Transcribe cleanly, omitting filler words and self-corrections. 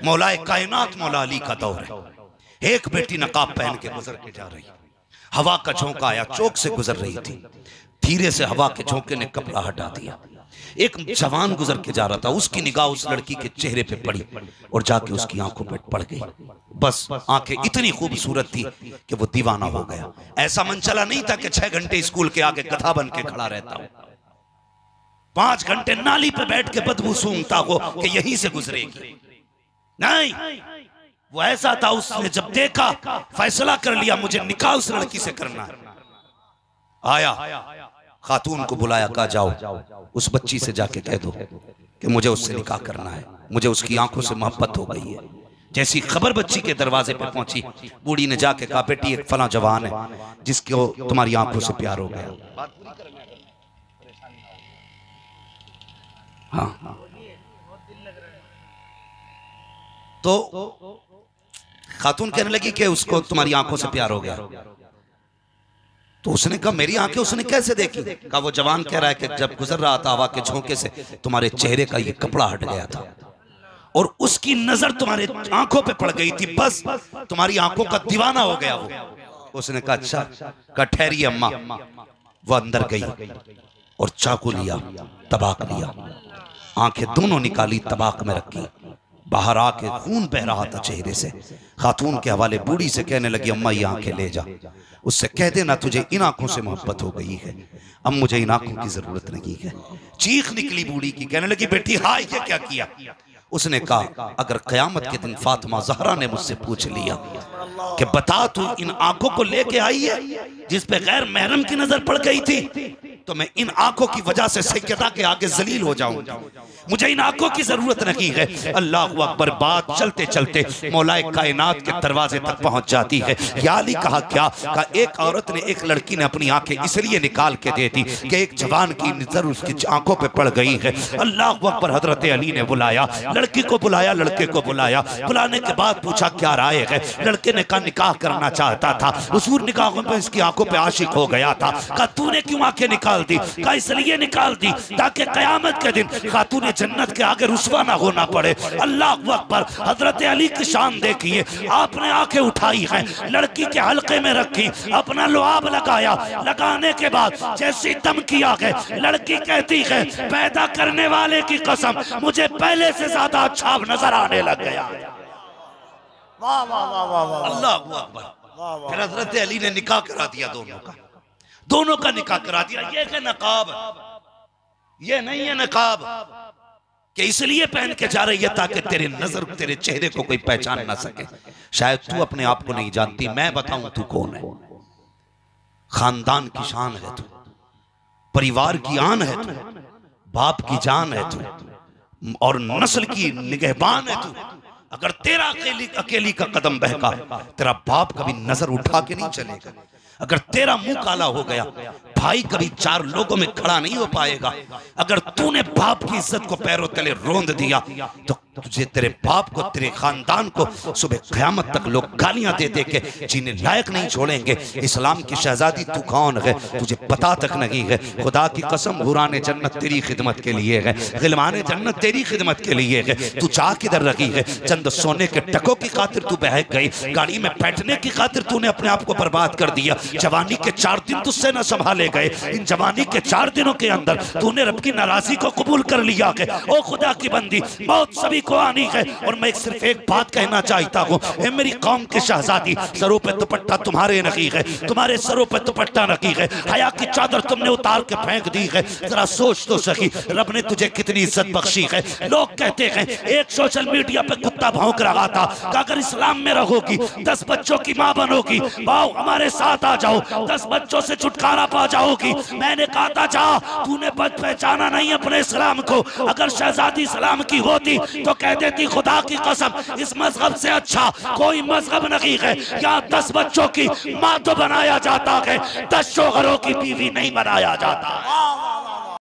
मौलाए कायनात मौला अली का दौर है। एक बेटी नकाब पहन के गुजर के जा रही, हवा का झोंका आया, चौक से गुजर रही थी, धीरे से हवा के झोंके ने कपड़ा हटा दिया। एक जवान गुजर के जा रहा था, उसकी निगाह उस लड़की के चेहरे पे पड़ी और जाके उसकी आंखों पे पड़ गई। बस आंखें इतनी खूबसूरत थी कि वो दीवाना हो गया। ऐसा मन चला नहीं था कि 6 घंटे स्कूल के आगे गधा बन के खड़ा रहता हो, 5 घंटे नाली पे बैठ के बदबू सूंघता हो कि यहीं से गुजरेगी। नहीं, वो ऐसा था, उसने जब देखा फैसला कर लिया मुझे निकाह उस लड़की से करना है। आया, खातून को बुलाया, कहा जाओ उस बच्ची से जाके कह दो कि मुझे उससे निकाह करना है, मुझे उसकी आंखों से मोहब्बत हो गई है। जैसी खबर बच्ची के दरवाजे पे पहुंची, बूढ़ी ने जाके कहा बेटी एक फला जवान है जिसको तुम्हारी आंखों से प्यार हो गया। हाँ, तो खातून कहने लगी कि उसको तुम्हारी आंखों से प्यार हो गया। तो उसने कहा मेरी आंखें उसने कैसे देखी? कहा वो जवान कह रहा है कि जब गुजर रहा था हवा के झोंके से तुम्हारे चेहरे का ये कपड़ा हट गया था और उसकी नजर तुम्हारे आंखों पे पड़ गई थी, बस तुम्हारी आंखों का दीवाना हो गया वो। उसने कहा अच्छा। कहा ठहरी अम्मा। वो अंदर गई और चाकू लिया, तबाक लिया, आंखें दोनों निकाली, तबाक में रखी, बाहर आके खून बह रहा था चेहरे से। खातून के हवाले बूढ़ी से कहने लगी अम्मा ये आंखें ले जा, उससे कह देना तुझे इन आंखों से मोहब्बत हो गई है, अब मुझे इन आंखों की जरूरत नहीं है। चीख निकली बूढ़ी की, कहने लगी बेटी हाय ये क्या किया? उसने कहा अगर क़यामत के दिन फातिमा ज़हरा ने मुझसे पूछ लिया कि बता तू इन आंखों को लेके आई है जिस पे गैर महरम की नजर पड़ गई थी, तो मैं इन आंखों की वजह से सैयदा के आगे जलील हो जाऊंगा, मुझे इन आंखों की जरूरत नहीं है। अल्लाह अकबर। बात चलते चलते मौलाए कायनात के दरवाजे तक पहुंच जाती है। या अली कहा क्या? कहा एक औरत ने, एक लड़की ने अपनी आंखें इसलिए निकाल के दे दी कि एक जवान की नजर उसकी आंखों पे पड़ गई है। अल्लाह अकबर। हजरत अली ने बुलाया, लड़की को बुलाया, लड़के को बुलाया, बुलाने के बाद पूछा क्या राय है? लड़के ने कहा निकाह करना चाहता था, हुजूर निकाहों पे इसकी आंखों पे आशिक हो गया था। कहा तूने क्यों आंखें निकाल दी? कहा इसलिए निकाल दी ताकि कयामत के दिन खातून जन्नत के आगे रुसवा ना होना पड़े। अल्लाह अकबर। हजरत अली की शान देखिए, आपने आंखें उठाई हैं, लड़की के हल्के में रखी, अपना लुआब लगाया, लगाने के बाद जैसी दम किया है, लड़की कहती है पैदा करने वाले की कसम मुझे पहले से ज्यादा अच्छा नजर आने लग गया। वाह वाह वाह वाह वाह। अल्लाह अकबर। फिर हजरत अली ने निकाह करा दिया, दोनों का निकाह करा दिया। ये है नकाब, ये नहीं है नकाब कि इसलिए पहन के जा रही है ताकि तेरे नजर, तेरे चेहरे को कोई पहचान ना सके। शायद तू अपने आप को नहीं जानती, मैं बताऊं तू कौन है। खानदान की शान है तू, परिवार की आन है तू, बाप की जान है तू और नस्ल की निगहबान है तू। अगर तेरा अकेली का कदम बहका, तेरा बाप कभी नजर उठा के नहीं चलेगा। अगर तेरा मुंह काला हो गया, भाई कभी 4 लोगों में खड़ा नहीं हो पाएगा। अगर तूने बाप की इज्जत को पैरों तले रोंद दिया तो तुझे, तेरे बाप को, तेरे खानदान को सुबह क़यामत तक लोग गालियां दे दे के जीने लायक नहीं छोड़ेंगे। इस्लाम की शहजादी तू कौन है तुझे पता तक नहीं है। खुदा की कसम हुराने जन्नत तेरी खिदमत के लिए है, गिलमाने जन्नत तेरी खिदमत के लिए है। तू चाह किधर रखी है? चंद सोने के टकों की खातिर तू बहक गई, गाड़ी में बैठने की खातिर तूने अपने आप को बर्बाद कर दिया। जवानी के 4 दिन तुझसे न संभाले गए, इन जवानी के 4 दिनों के अंदर तूने रब की नाराजगी को कबूल कर लिया है। ओ खुदा की बंदी, मौत सभी को आनी है। और मैं सिर्फ एक बात कहना चाहता हूँ, मेरी कौम की शहजादी, सरों पे दुपट्टा तुम्हारे नहीं है, तुम्हारे सरों पे दुपट्टा नहीं है, हया की चादर तुमने उतार के फेंक दी है। जरा सोच तो सही, रब ने तुझे कितनी इज्जत बख्शी है। लोग कहते हैं, एक सोशल मीडिया पे कुत्ता भौंक रहा था कि अगर इस्लाम में रहोगी 10 बच्चों की माँ बनोगी, आओ हमारे साथ आ जाओ, 10 बच्चों से छुटकारा पा जाओगी। मैंने कहा था जा, तूने पहचाना नहीं अपने इस्लाम को। अगर शहजादी इस्लाम की होती तो कह देती खुदा की कसम इस मजहब से अच्छा कोई मजहब नहीं है। यहाँ 10 बच्चों की माँ तो बनाया जाता है, 10 शोहरों की बीवी नहीं बनाया जाता।